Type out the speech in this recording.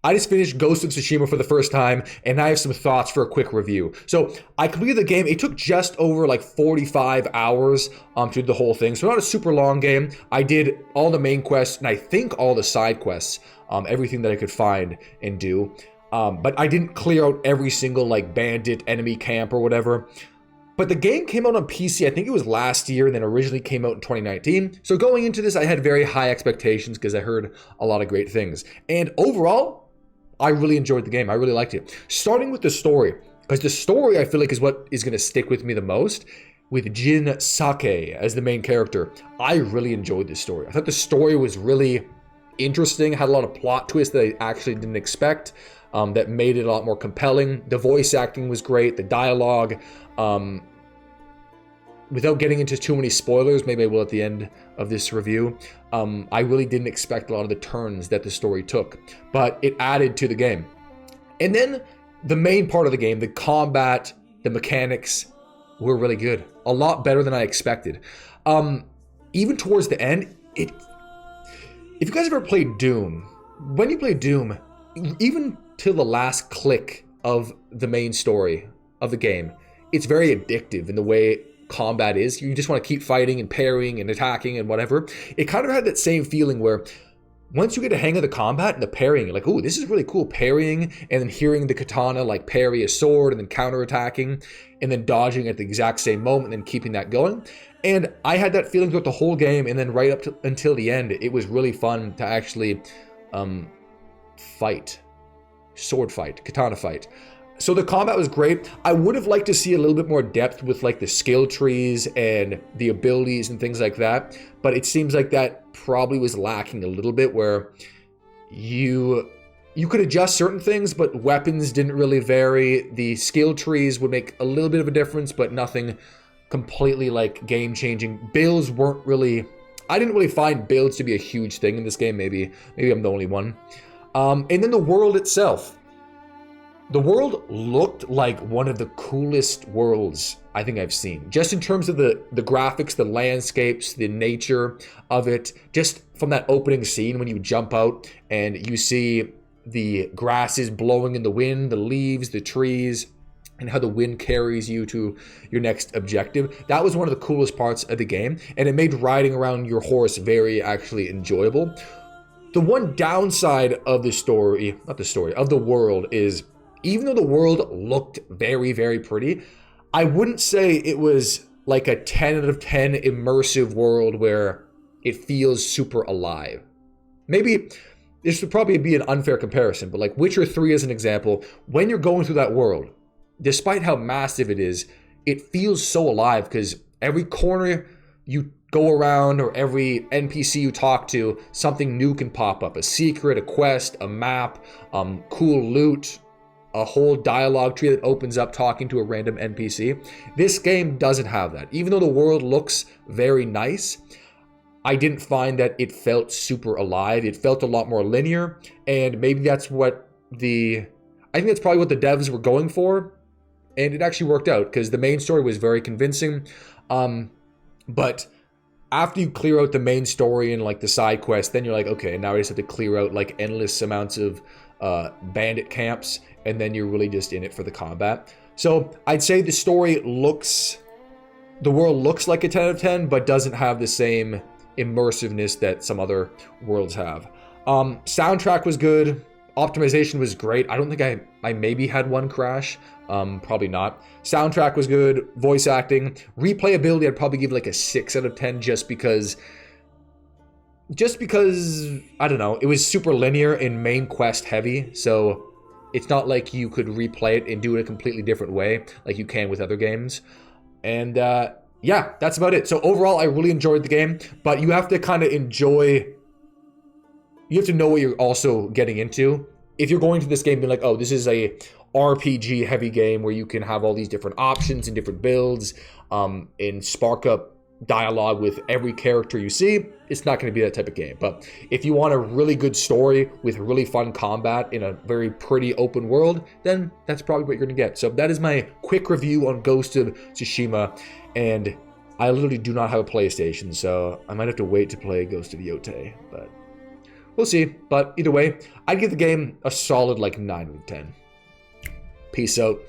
I just finished Ghost of Tsushima for the first time, and I have some thoughts for a quick review. So I completed the game. It took just over like 45 hours to do the whole thing. So not a super long game. I did all the main quests, and I think all the side quests, everything that I could find and do. But I didn't clear out every single like bandit enemy camp or whatever. But the game came out on PC, I think it was last year, and then originally came out in 2019. So going into this, I had very high expectations because I heard a lot of great things. And overall, I really enjoyed the game. I really liked it. Starting with the story, because the story I feel like is what is going to stick with me the most, with Jin Sake as the main character. I really enjoyed this story. I thought the story was really interesting, had a lot of plot twists that I actually didn't expect, that made it a lot more compelling. The voice acting was great, the dialogue. Without getting into too many spoilers, maybe I will at the end of this review, I really didn't expect a lot of the turns that the story took, but it added to the game. And then the main part of the game, the combat, the mechanics were really good. A lot better than I expected. Even towards the end, if you guys ever played Doom, when you play Doom, even till the last click of the main story of the game, it's very addictive in the way combat is. You just want to keep fighting and parrying and attacking and whatever. It kind of had that same feeling where once you get a hang of the combat and the parrying, you're like, oh, this is really cool, parrying, and then hearing the katana like parry a sword and then counterattacking and then dodging at the exact same moment and then keeping that going. And I had that feeling throughout the whole game, and then right up to, until the end, it was really fun to actually fight, sword fight, katana fight. So the combat was great. I would have liked to see a little bit more depth with like the skill trees and the abilities and things like that. But it seems like that probably was lacking a little bit, where you could adjust certain things, but weapons didn't really vary. The skill trees would make a little bit of a difference, but nothing completely like game changing. Builds weren't really, I didn't really find builds to be a huge thing in this game. Maybe I'm the only one. And then the world itself. The world looked like one of the coolest worlds I think I've seen. Just in terms of the graphics, the landscapes, the nature of it. Just from that opening scene when you jump out and you see the grasses blowing in the wind, the leaves, the trees, and how the wind carries you to your next objective. That was one of the coolest parts of the game, and it made riding around your horse very actually enjoyable. The one downside of the story, not the story, of the world is, even though the world looked very, very pretty, I wouldn't say it was like a 10 out of 10 immersive world where it feels super alive. Maybe this would probably be an unfair comparison, but like Witcher 3 as an example, when you're going through that world, despite how massive it is, it feels so alive because every corner you go around or every NPC you talk to, something new can pop up. A secret, a quest, a map, cool loot, a whole dialogue tree that opens up talking to a random NPC. This game doesn't have that. Even though the world looks very nice, I didn't find that it felt super alive. It felt a lot more linear, and maybe that's what I think that's probably what the devs were going for, and it actually worked out because the main story was very convincing. But after you clear out the main story and like the side quest, then you're like, okay, now I just have to clear out like endless amounts of bandit camps, and then you're really just in it for the combat. So I'd say the world looks like a 10 out of 10, but doesn't have the same immersiveness that some other worlds have. Soundtrack was good. Optimization was great. I don't think I maybe had one crash. Probably not. Soundtrack was good. Voice acting. Replayability, I'd probably give like a 6 out of 10 just because, I don't know, it was super linear and main quest heavy, so it's not like you could replay it and do it a completely different way like you can with other games. And yeah, that's about it. So overall, I really enjoyed the game, but you have to kind of you have to know what you're also getting into. If you're going to this game being like, oh, this is a RPG heavy game where you can have all these different options and different builds and spark up dialogue with every character you see, it's not going to be that type of game. But if you want a really good story with really fun combat in a very pretty open world, then that's probably what you're going to get. So that is my quick review on Ghost of Tsushima, and I literally do not have a PlayStation, so I might have to wait to play Ghost of Yotei, but We'll see. But either way, I'd give the game a solid like 9 out of 10. Peace out.